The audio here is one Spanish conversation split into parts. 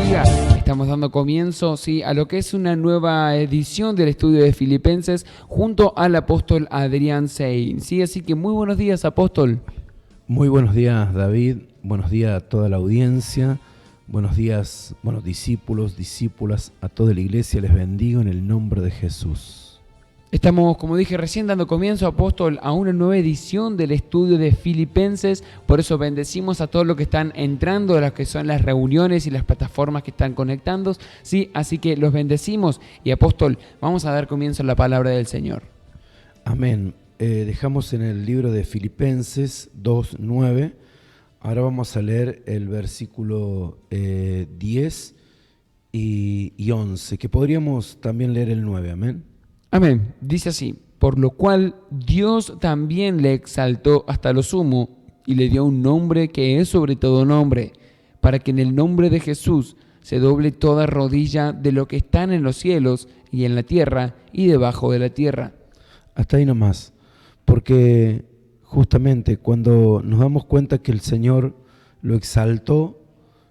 bendiga. Estamos dando comienzo, sí, a lo que es una nueva edición del estudio de Filipenses junto al apóstol Adrián Sein. Sí, así que muy buenos días, apóstol. Muy buenos días, David. Buenos días a toda la audiencia. Buenos días, discípulos, discípulas, a toda la iglesia. Les bendigo en el nombre de Jesús. Estamos, como dije recién, dando comienzo, apóstol, a una nueva edición del estudio de Filipenses. Por eso bendecimos a todos los que están entrando a las que son las reuniones y las plataformas que están conectando. Sí, así que los bendecimos. Y apóstol, vamos a dar comienzo a la palabra del Señor. Amén. Dejamos en el libro de Filipenses 2:9. Ahora vamos a leer el versículo 10 y 11, que podríamos también leer el 9. Amén. Amén. Dice así: por lo cual Dios también le exaltó hasta lo sumo y le dio un nombre que es sobre todo nombre, para que en el nombre de Jesús se doble toda rodilla de lo que están en los cielos y en la tierra y debajo de la tierra. Hasta ahí nomás, porque justamente cuando nos damos cuenta que el Señor lo exaltó,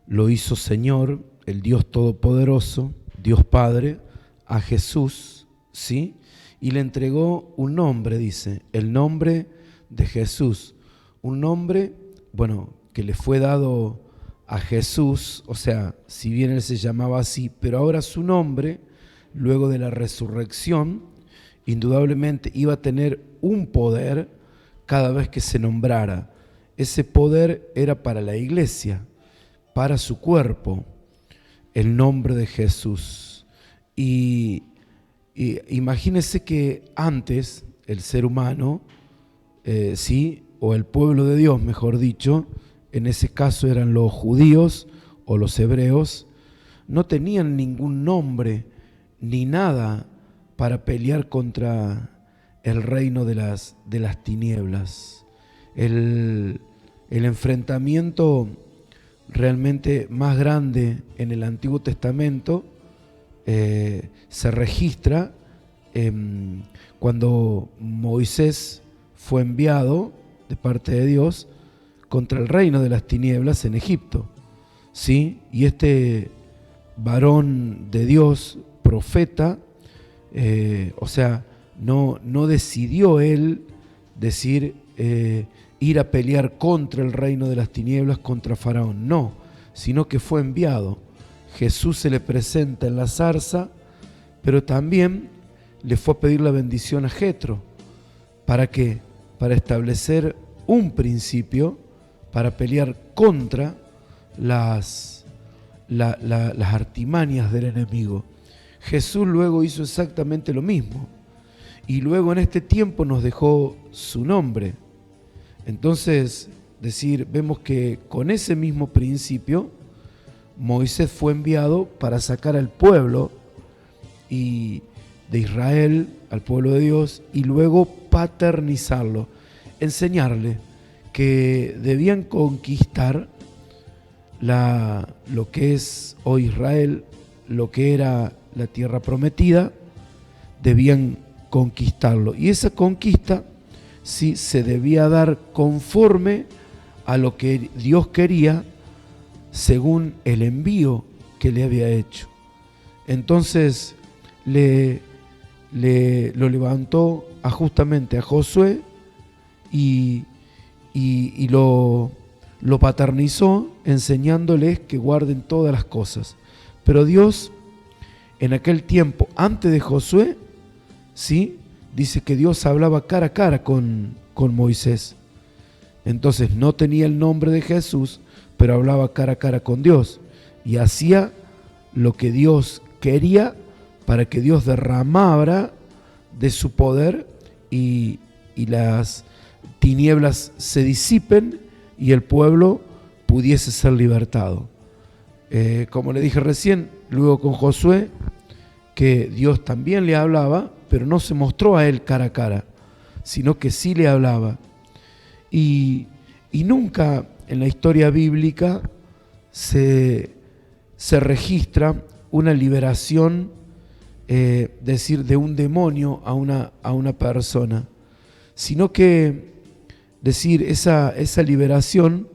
lo hizo Señor, el Dios Todopoderoso, Dios Padre, a Jesús, ¿sí? Y le entregó un nombre, dice, el nombre de Jesús. Un nombre, que le fue dado a Jesús, o sea, si bien él se llamaba así, pero ahora su nombre, luego de la resurrección, indudablemente iba a tener un poder cada vez que se nombrara. Ese poder era para la iglesia, para su cuerpo, el nombre de Jesús. Y imagínese que antes el ser humano, o el pueblo de Dios, mejor dicho, en ese caso eran los judíos o los hebreos, no tenían ningún nombre ni nada para pelear contra el reino de las tinieblas. El enfrentamiento realmente más grande en el Antiguo Testamento se registra cuando Moisés fue enviado de parte de Dios contra el reino de las tinieblas en Egipto, ¿sí? Y este varón de Dios, profeta, no decidió él ir a pelear contra el reino de las tinieblas, contra Faraón, no, sino que fue enviado. Jesús se le presenta en la zarza, pero también le fue a pedir la bendición a Jetro. ¿Para qué? Para establecer un principio para pelear contra las artimañas del enemigo. Jesús luego hizo exactamente lo mismo y luego en este tiempo nos dejó su nombre. Entonces, vemos que con ese mismo principio Moisés fue enviado para sacar al pueblo de Israel, al pueblo de Dios, y luego paternizarlo, enseñarle que debían conquistar lo que es hoy Israel, lo que era la tierra prometida, debían conquistarlo. Y esa conquista sí se debía dar conforme a lo que Dios quería, según el envío que le había hecho. Entonces lo levantó justamente a Josué y lo paternizó, enseñándoles que guarden todas las cosas. Pero Dios, en aquel tiempo, antes de Josué, ¿sí?, dice que Dios hablaba cara a cara con Moisés. Entonces no tenía el nombre de Jesús, pero hablaba cara a cara con Dios y hacía lo que Dios quería para que Dios derramara de su poder y las tinieblas se disipen y el pueblo pudiese ser libertado. Como le dije recién, luego con Josué, que Dios también le hablaba, pero no se mostró a él cara a cara, sino que sí le hablaba. Y nunca en la historia bíblica se registra una liberación, de un demonio a una persona, sino que esa liberación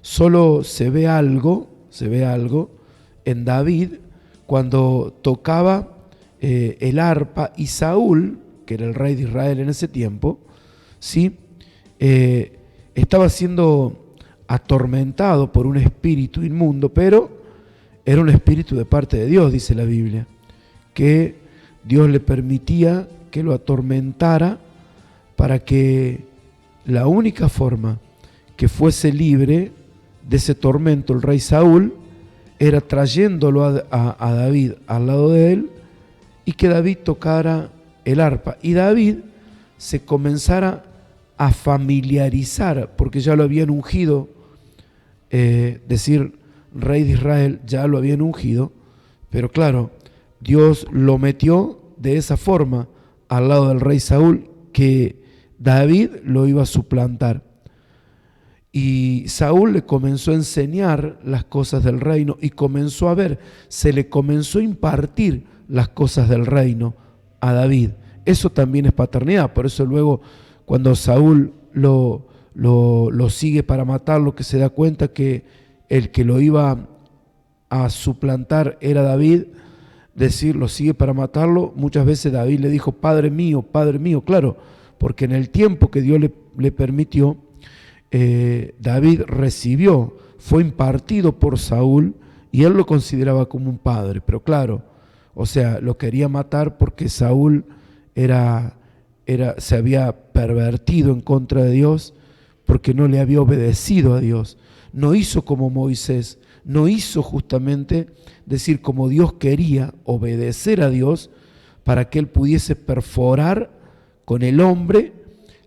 solo se ve algo en David cuando tocaba el arpa, y Saúl, que era el rey de Israel en ese tiempo, ¿sí? Estaba siendo atormentado por un espíritu inmundo, pero era un espíritu de parte de Dios, dice la Biblia, que Dios le permitía que lo atormentara para que la única forma que fuese libre de ese tormento el rey Saúl era trayéndolo a David al lado de él, y que David tocara el arpa y David se comenzara a familiarizar, porque ya lo habían ungido, decir rey de Israel, ya lo habían ungido, pero claro, Dios lo metió de esa forma al lado del rey Saúl, que David lo iba a suplantar. Y Saúl le comenzó a enseñar las cosas del reino y comenzó a ver, se le comenzó a impartir las cosas del reino a David. Eso también es paternidad. Por eso luego cuando Saúl lo sigue para matarlo, que se da cuenta que el que lo iba a suplantar era David, decir, lo sigue para matarlo, muchas veces David le dijo, Padre mío, claro, porque en el tiempo que Dios le permitió, David recibió, fue impartido por Saúl, y él lo consideraba como un padre, pero claro, o sea, lo quería matar porque Saúl se había pervertido en contra de Dios, porque no le había obedecido a Dios. No hizo como Moisés, no hizo justamente decir como Dios quería, obedecer a Dios para que él pudiese perforar con el hombre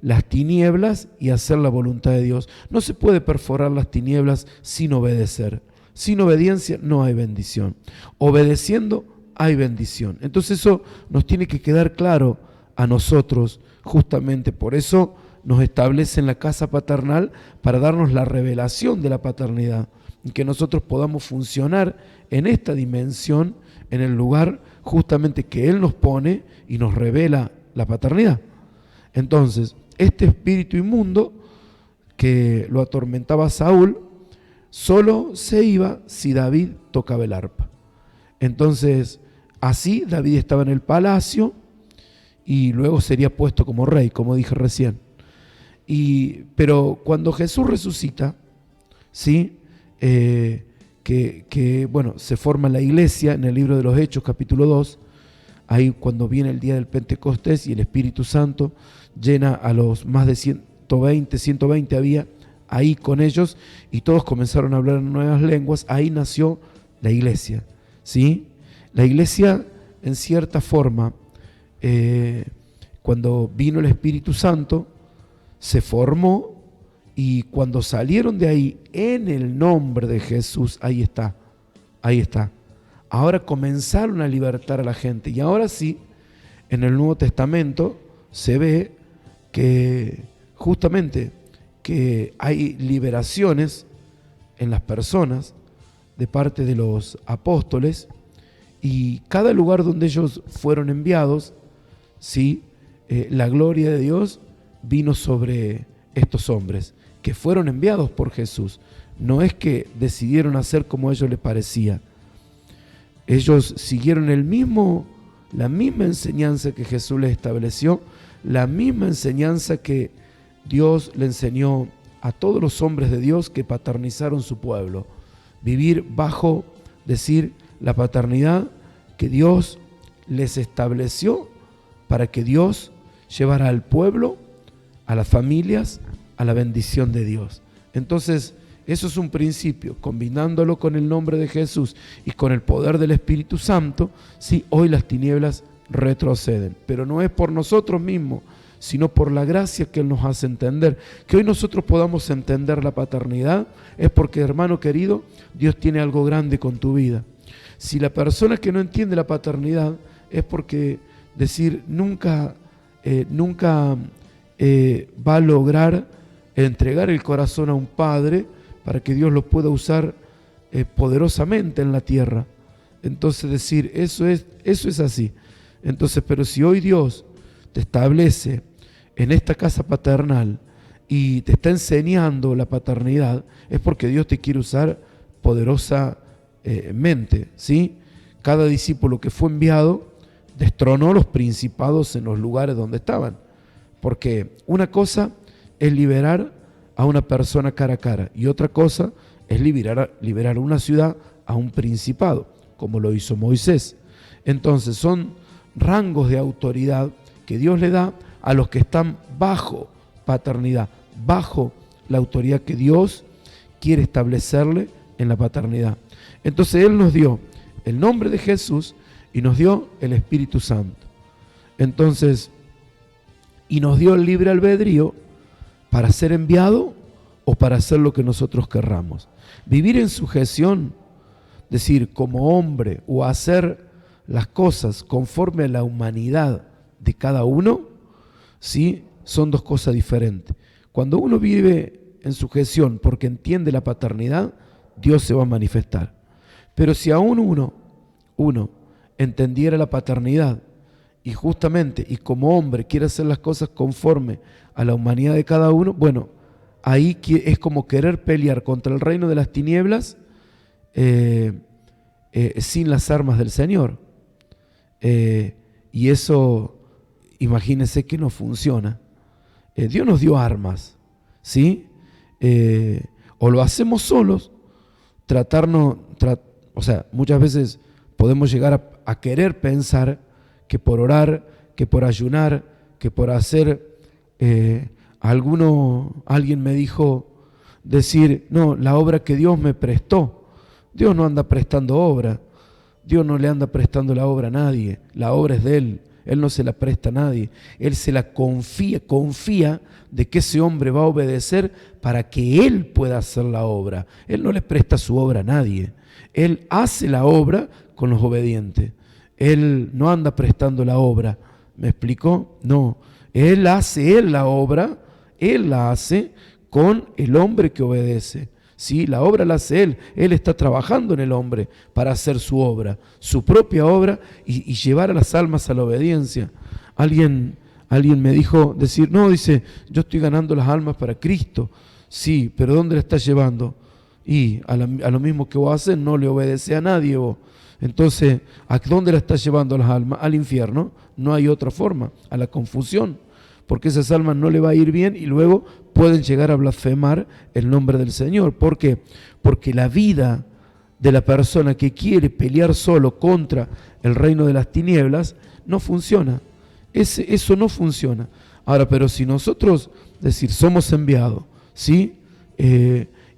las tinieblas y hacer la voluntad de Dios. No se puede perforar las tinieblas sin obedecer. Sin obediencia no hay bendición. Obedeciendo hay bendición. Entonces eso nos tiene que quedar claro a nosotros, justamente por eso nos establece en la casa paternal, para darnos la revelación de la paternidad, y que nosotros podamos funcionar en esta dimensión, en el lugar justamente que Él nos pone y nos revela la paternidad. Entonces, este espíritu inmundo que lo atormentaba a Saúl, solo se iba si David tocaba el arpa. Entonces, así David estaba en el palacio y luego sería puesto como rey, como dije recién. Pero cuando Jesús resucita, ¿sí? Bueno, se forma la iglesia en el libro de los Hechos, capítulo 2, ahí cuando viene el día del Pentecostés y el Espíritu Santo llena a los más de 120 había ahí con ellos, y todos comenzaron a hablar en nuevas lenguas. Ahí nació la iglesia, ¿sí? La iglesia, en cierta forma, cuando vino el Espíritu Santo, se formó, y cuando salieron de ahí, en el nombre de Jesús, ahí está. Ahora comenzaron a libertar a la gente, y ahora sí, en el Nuevo Testamento se ve que justamente que hay liberaciones en las personas de parte de los apóstoles, y cada lugar donde ellos fueron enviados, ¿sí? La gloria de Dios vino sobre estos hombres que fueron enviados por Jesús. No es que decidieron hacer como a ellos les parecía. Ellos siguieron la misma enseñanza que Jesús les estableció, la misma enseñanza que Dios le enseñó a todos los hombres de Dios que paternizaron su pueblo. Vivir bajo, decir, la paternidad que Dios les estableció para que Dios llevara al pueblo, a las familias, a la bendición de Dios. Entonces, eso es un principio, combinándolo con el nombre de Jesús y con el poder del Espíritu Santo, sí, hoy las tinieblas retroceden, pero no es por nosotros mismos, sino por la gracia que Él nos hace entender. Que hoy nosotros podamos entender la paternidad es porque, hermano querido, Dios tiene algo grande con tu vida. Si la persona que no entiende la paternidad es porque, decir, nunca va a lograr entregar el corazón a un padre para que Dios lo pueda usar poderosamente en la tierra. Entonces, decir, eso es así. Entonces, pero si hoy Dios te establece en esta casa paternal y te está enseñando la paternidad, es porque Dios te quiere usar poderosamente mente, ¿sí? Cada discípulo que fue enviado destronó los principados en los lugares donde estaban. Porque una cosa es liberar a una persona cara a cara y otra cosa es liberar una ciudad a un principado, como lo hizo Moisés. Entonces son rangos de autoridad que Dios le da a los que están bajo paternidad, bajo la autoridad que Dios quiere establecerle en la paternidad. Entonces Él nos dio el nombre de Jesús y nos dio el Espíritu Santo. Entonces, y nos dio el libre albedrío para ser enviado o para hacer lo que nosotros querramos. Vivir en sujeción, decir, como hombre, o hacer las cosas conforme a la humanidad de cada uno, ¿sí? Son dos cosas diferentes. Cuando uno vive en sujeción porque entiende la paternidad, Dios se va a manifestar. Pero si aún uno entendiera la paternidad y justamente, y como hombre quiere hacer las cosas conforme a la humanidad de cada uno, bueno, ahí es como querer pelear contra el reino de las tinieblas sin las armas del Señor. Y eso, imagínense que no funciona. Dios nos dio armas, ¿sí? O lo hacemos solos, o sea, muchas veces podemos llegar a querer pensar que por orar, que por ayunar, que por hacer, alguien me dijo decir, no, la obra que Dios me prestó. Dios no anda prestando obra, Dios no le anda prestando la obra a nadie, la obra es de Él. Él no se la presta a nadie, Él se la confía de que ese hombre va a obedecer para que Él pueda hacer la obra. Él no le presta su obra a nadie, Él hace la obra con los obedientes. Él no anda prestando la obra, ¿me explicó? No, Él la obra, Él la hace con el hombre que obedece. Sí, la obra la hace Él está trabajando en el hombre para hacer su obra, su propia obra y llevar a las almas a la obediencia. Alguien me dijo, dice, yo estoy ganando las almas para Cristo. Sí, pero ¿dónde la estás llevando? Y a lo mismo que vos haces, no le obedece a nadie vos. Entonces, ¿a dónde la estás llevando las almas? Al infierno, no hay otra forma, a la confusión. Porque esas almas no le va a ir bien y luego pueden llegar a blasfemar el nombre del Señor. ¿Por qué? Porque la vida de la persona que quiere pelear solo contra el reino de las tinieblas no funciona. Eso no funciona. Ahora, pero si nosotros, somos enviados, ¿sí?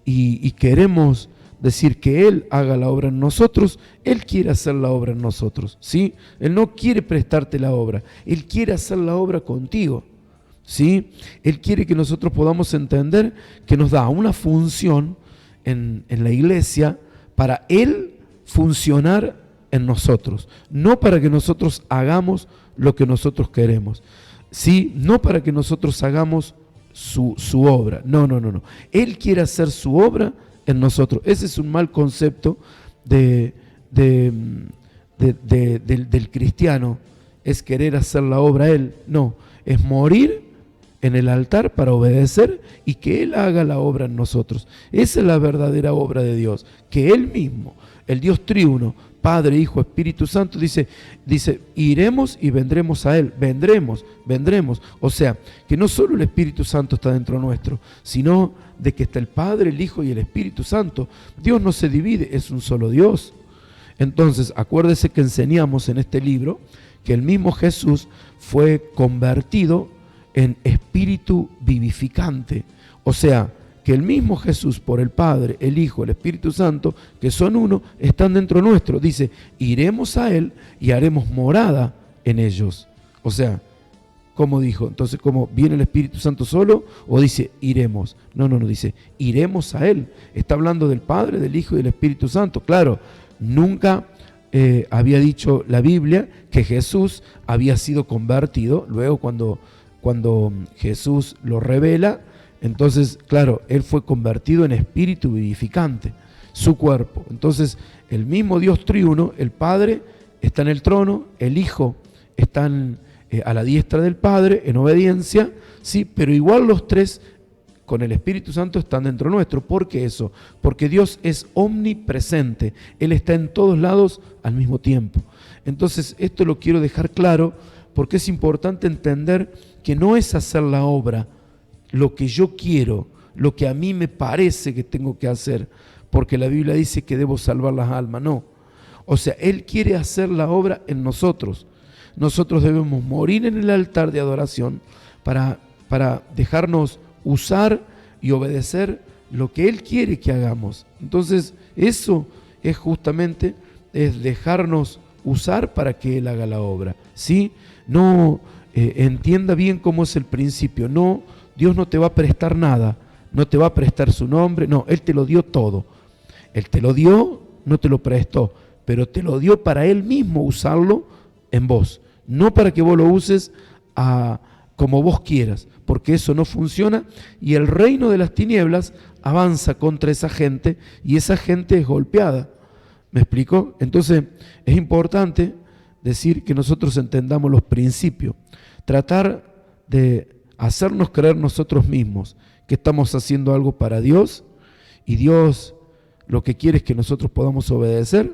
Y queremos decir que Él haga la obra en nosotros, Él quiere hacer la obra en nosotros, ¿sí? Él no quiere prestarte la obra, Él quiere hacer la obra contigo. ¿Sí? Él quiere que nosotros podamos entender que nos da una función en la iglesia para Él funcionar en nosotros, no para que nosotros hagamos lo que nosotros queremos, ¿sí? No para que nosotros hagamos su obra, no. Él quiere hacer su obra en nosotros. Ese es un mal concepto del cristiano, es querer hacer la obra a Él, no, es morir en el altar para obedecer y que Él haga la obra en nosotros. Esa es la verdadera obra de Dios, que Él mismo, el Dios triuno, Padre, Hijo, Espíritu Santo, dice, iremos y vendremos a Él, vendremos. O sea, que no solo el Espíritu Santo está dentro nuestro, sino de que está el Padre, el Hijo y el Espíritu Santo. Dios no se divide, es un solo Dios. Entonces, acuérdese que enseñamos en este libro que el mismo Jesús fue convertido en espíritu vivificante, o sea, que el mismo Jesús por el Padre, el Hijo, el Espíritu Santo, que son uno, están dentro nuestro. Dice, iremos a Él y haremos morada en ellos. O sea, ¿cómo dijo? Entonces, ¿cómo viene el Espíritu Santo solo? ¿O dice, iremos? No, dice, iremos a Él. Está hablando del Padre, del Hijo y del Espíritu Santo. Claro, nunca había dicho la Biblia que Jesús había sido convertido. Luego cuando Jesús lo revela, entonces, claro, Él fue convertido en espíritu vivificante, su cuerpo. Entonces, el mismo Dios triuno, el Padre, está en el trono, el Hijo está a la diestra del Padre, en obediencia, ¿sí? Pero igual los tres con el Espíritu Santo están dentro nuestro. ¿Por qué eso? Porque Dios es omnipresente. Él está en todos lados al mismo tiempo. Entonces, esto lo quiero dejar claro porque es importante entender que no es hacer la obra lo que yo quiero, lo que a mí me parece que tengo que hacer, porque la Biblia dice que debo salvar las almas. No. O sea, Él quiere hacer la obra en nosotros. Nosotros debemos morir en el altar de adoración para dejarnos usar y obedecer lo que Él quiere que hagamos. Entonces, eso es justamente dejarnos usar para que Él haga la obra, ¿sí? No, entienda bien cómo es el principio. No, Dios no te va a prestar nada, no te va a prestar su nombre, no, Él te lo dio todo. Él te lo dio, no te lo prestó, pero te lo dio para Él mismo usarlo en vos, no para que vos lo uses como vos quieras, porque eso no funciona y el reino de las tinieblas avanza contra esa gente y esa gente es golpeada. ¿Me explico? Entonces es importante decir que nosotros entendamos los principios, tratar de hacernos creer nosotros mismos que estamos haciendo algo para Dios y Dios lo que quiere es que nosotros podamos obedecer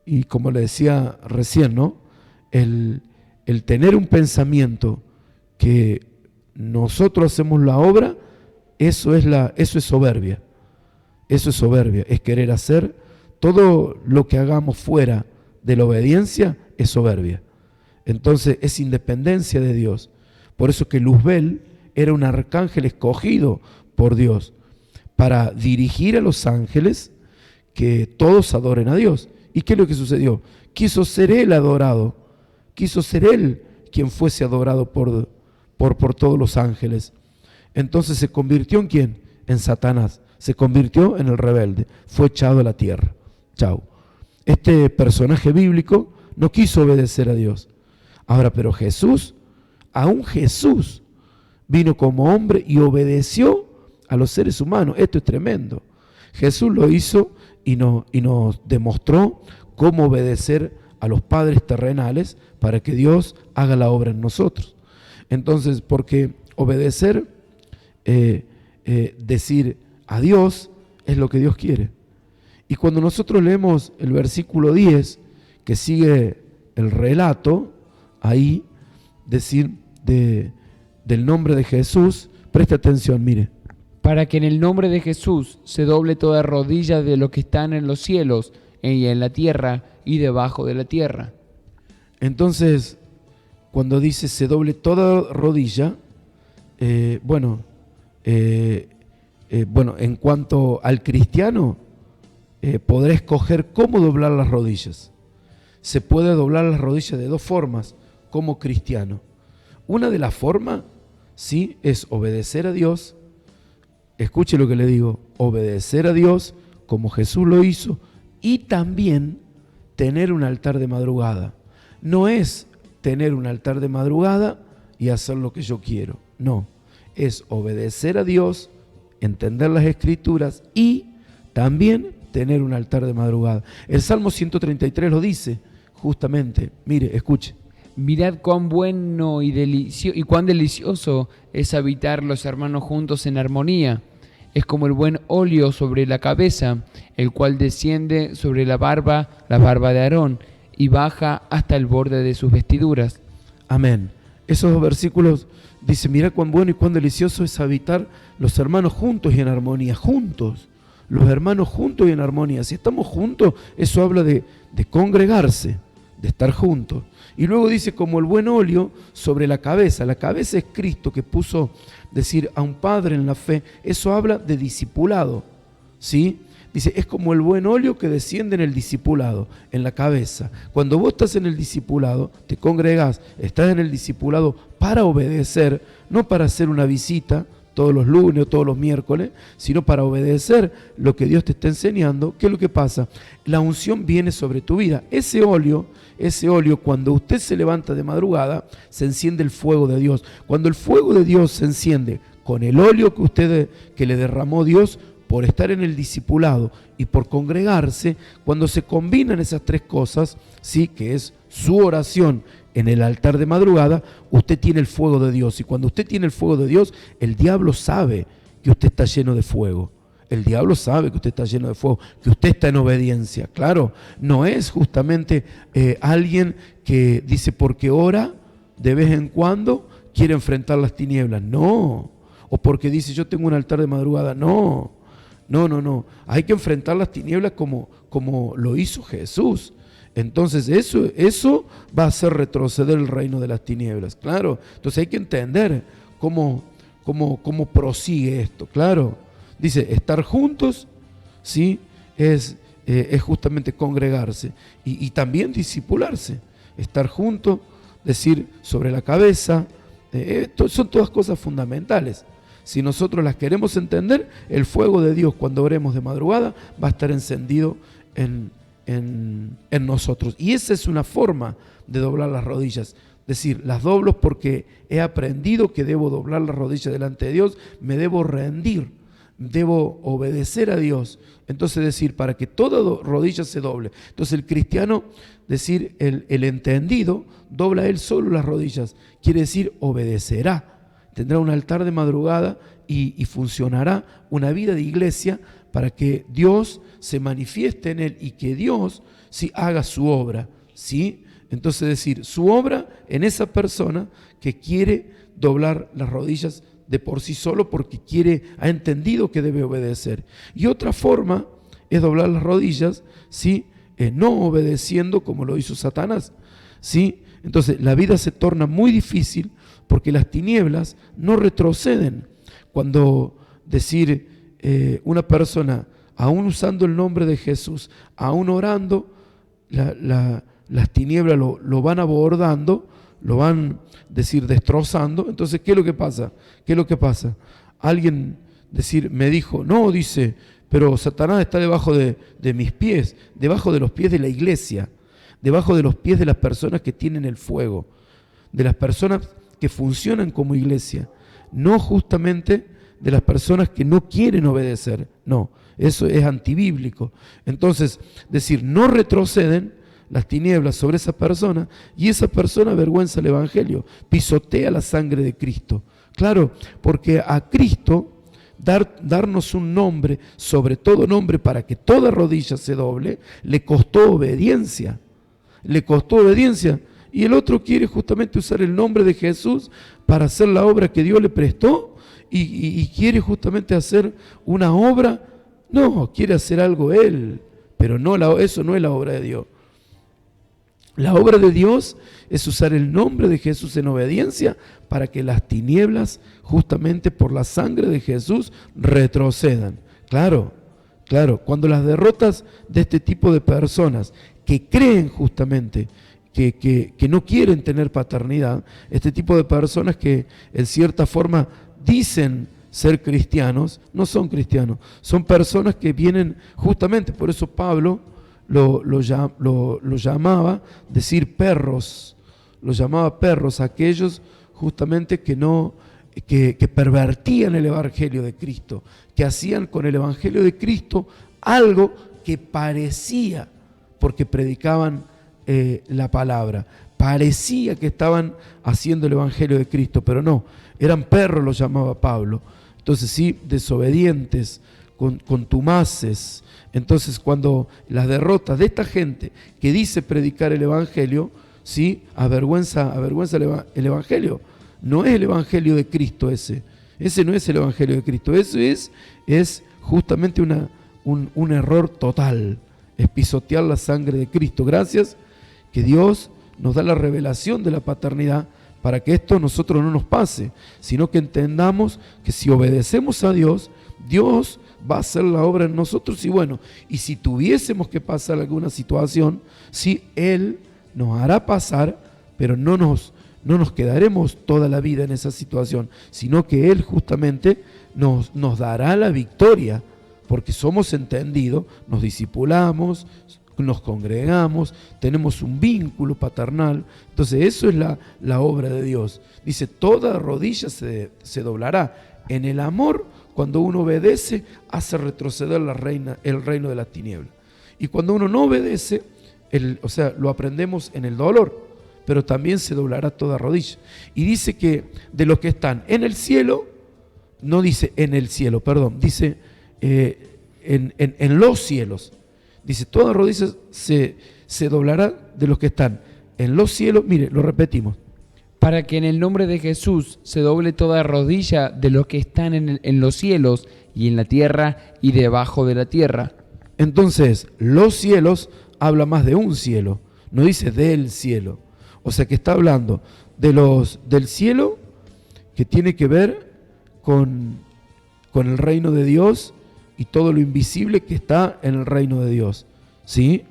y como le decía recién, ¿no? El tener un pensamiento que nosotros hacemos la obra, eso es soberbia. Eso es soberbia, es querer hacer todo lo que hagamos fuera de la obediencia, es soberbia. Entonces es independencia de Dios. Por eso que Luzbel era un arcángel escogido por Dios para dirigir a los ángeles que todos adoren a Dios. ¿Y qué es lo que sucedió? Quiso ser él adorado, quiso ser él quien fuese adorado por todos los ángeles. Entonces se convirtió en ¿quién? En Satanás. Se convirtió en el rebelde. Fue echado a la tierra. Chau. Este personaje bíblico no quiso obedecer a Dios. Ahora, pero Jesús, aún Jesús, vino como hombre y obedeció a los seres humanos. Esto es tremendo. Jesús lo hizo y nos demostró cómo obedecer a los padres terrenales para que Dios haga la obra en nosotros. Entonces, porque obedecer, decir a Dios es lo que Dios quiere. Y cuando nosotros leemos el versículo 10, que sigue el relato, ahí, decir del nombre de Jesús, preste atención, mire. Para que en el nombre de Jesús se doble toda rodilla de los que están en los cielos y en la tierra y debajo de la tierra. Entonces, cuando dice se doble toda rodilla, bueno, en cuanto al cristiano, podrá escoger cómo doblar las rodillas. Se puede doblar las rodillas de dos formas como cristiano. Una de las formas, sí, es obedecer a Dios. Escuche lo que le digo, obedecer a Dios como Jesús lo hizo y también tener un altar de madrugada. No es tener un altar de madrugada y hacer lo que yo quiero, no. Es obedecer a Dios, entender las Escrituras y también tener un altar de madrugada. El Salmo 133 lo dice justamente, mire, escuche. Mirad cuán bueno y cuán delicioso es habitar los hermanos juntos en armonía. Es como el buen óleo sobre la cabeza, el cual desciende sobre la barba de Aarón, y baja hasta el borde de sus vestiduras. Amén. Esos dos versículos dicen, mirad cuán bueno y cuán delicioso es habitar los hermanos juntos y en armonía. Juntos, los hermanos juntos y en armonía. Si estamos juntos, eso habla de congregarse, de estar juntos. Y luego dice como el buen óleo sobre la cabeza. La cabeza es Cristo que puso, decir, a un padre en la fe. Eso habla de discipulado, ¿sí? Dice, es como el buen óleo que desciende en el discipulado, en la cabeza. Cuando vos estás en el discipulado, te congregás, estás en el discipulado para obedecer, no para hacer una visita todos los lunes o todos los miércoles, sino para obedecer lo que Dios te está enseñando. ¿Qué es lo que pasa? La unción viene sobre tu vida. Ese óleo, cuando usted se levanta de madrugada, se enciende el fuego de Dios. Cuando el fuego de Dios se enciende con el óleo que le derramó Dios, por estar en el discipulado y por congregarse, cuando se combinan esas tres cosas, sí, que es su oración en el altar de madrugada, usted tiene el fuego de Dios. Y cuando usted tiene el fuego de Dios, el diablo sabe que usted está lleno de fuego. El diablo sabe que usted está lleno de fuego, que usted está en obediencia. Claro, no es justamente alguien que dice porque ora de vez en cuando quiere enfrentar las tinieblas. No. O porque dice yo tengo un altar de madrugada. No. No. Hay que enfrentar las tinieblas como lo hizo Jesús. Entonces eso va a hacer retroceder el reino de las tinieblas. Claro. Entonces hay que entender cómo prosigue esto. Claro. Dice, estar juntos, ¿sí? Es justamente congregarse y también discipularse. Estar juntos, decir sobre la cabeza, son todas cosas fundamentales. Si nosotros las queremos entender, el fuego de Dios cuando oremos de madrugada va a estar encendido en nosotros. Y esa es una forma de doblar las rodillas. Decir, las doblo porque he aprendido que debo doblar las rodillas delante de Dios, me debo rendir. Debo obedecer a Dios. Entonces decir, para que toda rodilla se doble. Entonces el cristiano, decir, el entendido, dobla él solo las rodillas. Quiere decir, obedecerá. Tendrá un altar de madrugada y funcionará una vida de iglesia para que Dios se manifieste en él y que Dios sí haga su obra. ¿Sí? Entonces decir, su obra en esa persona que quiere doblar las rodillas de por sí solo porque ha entendido que debe obedecer. Y otra forma es doblar las rodillas, ¿sí? No obedeciendo como lo hizo Satanás, ¿sí? Entonces la vida se torna muy difícil porque las tinieblas no retroceden. Cuando decir una persona, aún usando el nombre de Jesús, aún orando, las tinieblas lo van abordando, lo van destrozando. Entonces, ¿qué es lo que pasa? Alguien me dijo, no, dice, pero Satanás está debajo de mis pies, debajo de los pies de la iglesia, debajo de los pies de las personas que tienen el fuego, de las personas que funcionan como iglesia, no justamente de las personas que no quieren obedecer. No, eso es antibíblico. Entonces, no retroceden las tinieblas sobre esa persona y esa persona avergüenza el evangelio, pisotea la sangre de Cristo. Claro, porque a Cristo darnos un nombre, sobre todo nombre, para que toda rodilla se doble, le costó obediencia. Y el otro quiere justamente usar el nombre de Jesús para hacer la obra que Dios le prestó y quiere justamente hacer una obra. No, quiere hacer algo él, pero eso no es la obra de Dios. La obra de Dios es usar el nombre de Jesús en obediencia para que las tinieblas, justamente por la sangre de Jesús, retrocedan. Claro, cuando las derrotas de este tipo de personas que creen justamente que no quieren tener paternidad, este tipo de personas que en cierta forma dicen ser cristianos, no son cristianos, son personas que vienen justamente, por eso Pablo lo llamaba perros, los llamaba perros a aquellos justamente que pervertían el evangelio de Cristo, que hacían con el evangelio de Cristo algo que parecía, porque predicaban la palabra, parecía que estaban haciendo el evangelio de Cristo, pero no, eran perros, los llamaba Pablo. Entonces sí, desobedientes, contumaces. Entonces cuando las derrotas de esta gente que dice predicar el evangelio, ¿sí? avergüenza el evangelio. No es el evangelio de Cristo ese no es el evangelio de Cristo, eso es justamente un error total, es pisotear la sangre de Cristo. Gracias que Dios nos da la revelación de la paternidad para que esto a nosotros no nos pase, sino que entendamos que si obedecemos a Dios, Dios va a hacer la obra en nosotros. Y si tuviésemos que pasar alguna situación, sí, Él nos hará pasar, pero no nos quedaremos toda la vida en esa situación, sino que Él justamente nos dará la victoria, porque somos entendidos, nos discipulamos, nos congregamos, tenemos un vínculo paternal. Entonces eso es la obra de Dios. Dice, toda rodilla se doblará. En el amor, cuando uno obedece, hace retroceder el reino de las tinieblas. Y cuando uno no obedece, lo aprendemos en el dolor, pero también se doblará toda rodilla. Y dice que de los que están en el cielo, no dice en el cielo, perdón, dice en los cielos. Dice, toda rodilla se doblará de los que están en los cielos. Mire, lo repetimos. Para que en el nombre de Jesús se doble toda rodilla de los que están en los cielos y en la tierra y debajo de la tierra. Entonces, los cielos habla más de un cielo, no dice del cielo. O sea que está hablando del cielo que tiene que ver con el reino de Dios y todo lo invisible que está en el reino de Dios, ¿sí?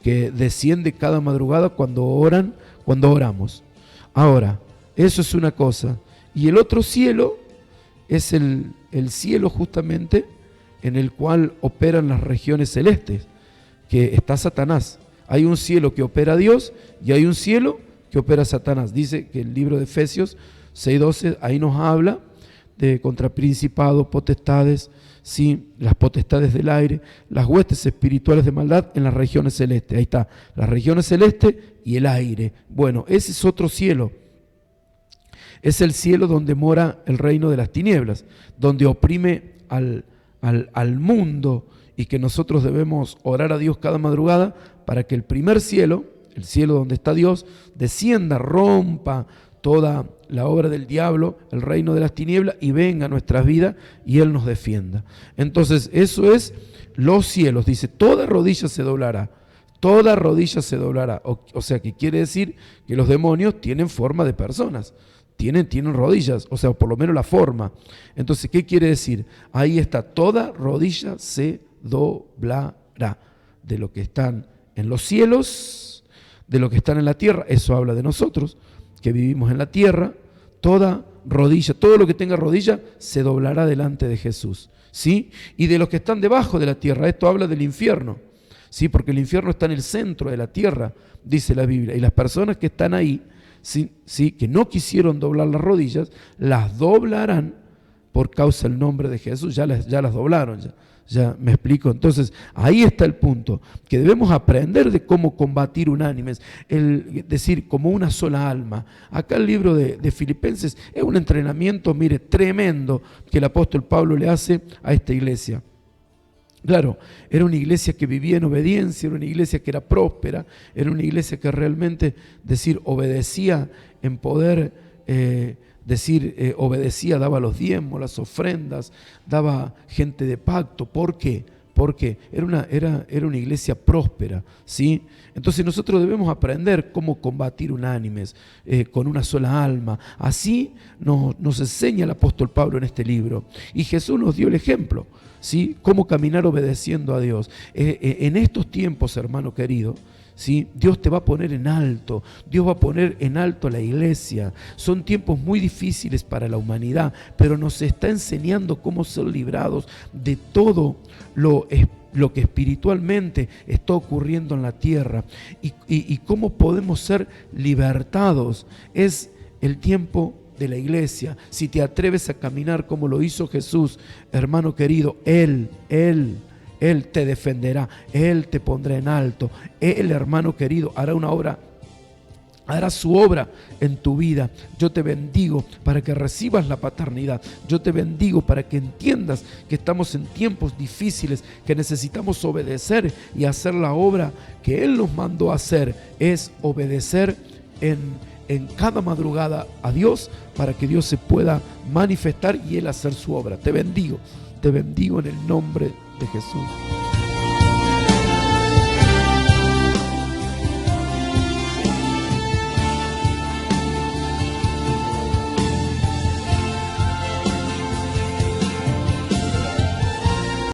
Que desciende cada madrugada cuando oramos. Ahora, eso es una cosa. Y el otro cielo es el cielo justamente en el cual operan las regiones celestes, que está Satanás. Hay un cielo que opera Dios y hay un cielo que opera Satanás. Dice que el libro de Efesios 6:12, ahí nos habla de contra principados, potestades, ¿sí? Las potestades del aire, las huestes espirituales de maldad en las regiones celestes. Ahí está, las regiones celestes y el aire. Bueno, ese es otro cielo. Es el cielo donde mora el reino de las tinieblas, donde oprime al mundo, y que nosotros debemos orar a Dios cada madrugada para que el primer cielo, el cielo donde está Dios, descienda, rompa toda la obra del diablo, el reino de las tinieblas, y venga a nuestras vidas y Él nos defienda. Entonces, eso es los cielos. Dice, toda rodilla se doblará. Toda rodilla se doblará. O sea, que quiere decir que los demonios tienen forma de personas. Tienen rodillas, o sea, por lo menos la forma. Entonces, ¿qué quiere decir? Ahí está, toda rodilla se doblará. De lo que están en los cielos, de lo que están en la tierra. Eso habla de nosotros, que vivimos en la tierra. Toda rodilla, todo lo que tenga rodilla, se doblará delante de Jesús, ¿sí? Y de los que están debajo de la tierra, esto habla del infierno, ¿sí? Porque el infierno está en el centro de la tierra, dice la Biblia. Y las personas que están ahí, ¿sí? Que no quisieron doblar las rodillas, las doblarán por causa del nombre de Jesús. Ya las doblaron, ya me explico. Entonces, ahí está el punto, que debemos aprender de cómo combatir unánimes, decir, como una sola alma. Acá el libro de Filipenses es un entrenamiento, mire, tremendo, que el apóstol Pablo le hace a esta iglesia. Claro, era una iglesia que vivía en obediencia, era una iglesia que era próspera, era una iglesia que realmente, obedecía en poder, obedecía, daba los diezmos, las ofrendas, daba gente de pacto. ¿Por qué? Porque era una iglesia próspera, ¿sí? Entonces nosotros debemos aprender cómo combatir unánimes, con una sola alma. Así nos enseña el apóstol Pablo en este libro. Y Jesús nos dio el ejemplo, ¿sí? Cómo caminar obedeciendo a Dios. En estos tiempos, hermano querido, ¿sí? Dios te va a poner en alto, Dios va a poner en alto a la iglesia. Son tiempos muy difíciles para la humanidad, pero nos está enseñando cómo ser librados de todo lo que espiritualmente está ocurriendo en la tierra y cómo podemos ser libertados. Es el tiempo de la iglesia. Si te atreves a caminar como lo hizo Jesús, hermano querido, Él te defenderá, Él te pondrá en alto. Él, hermano querido, hará su obra en tu vida. Yo te bendigo para que recibas la paternidad. Yo te bendigo para que entiendas que estamos en tiempos difíciles, que necesitamos obedecer y hacer la obra que Él nos mandó a hacer. Es obedecer en cada madrugada a Dios para que Dios se pueda manifestar y Él hacer su obra. Te bendigo en el nombre de Jesús.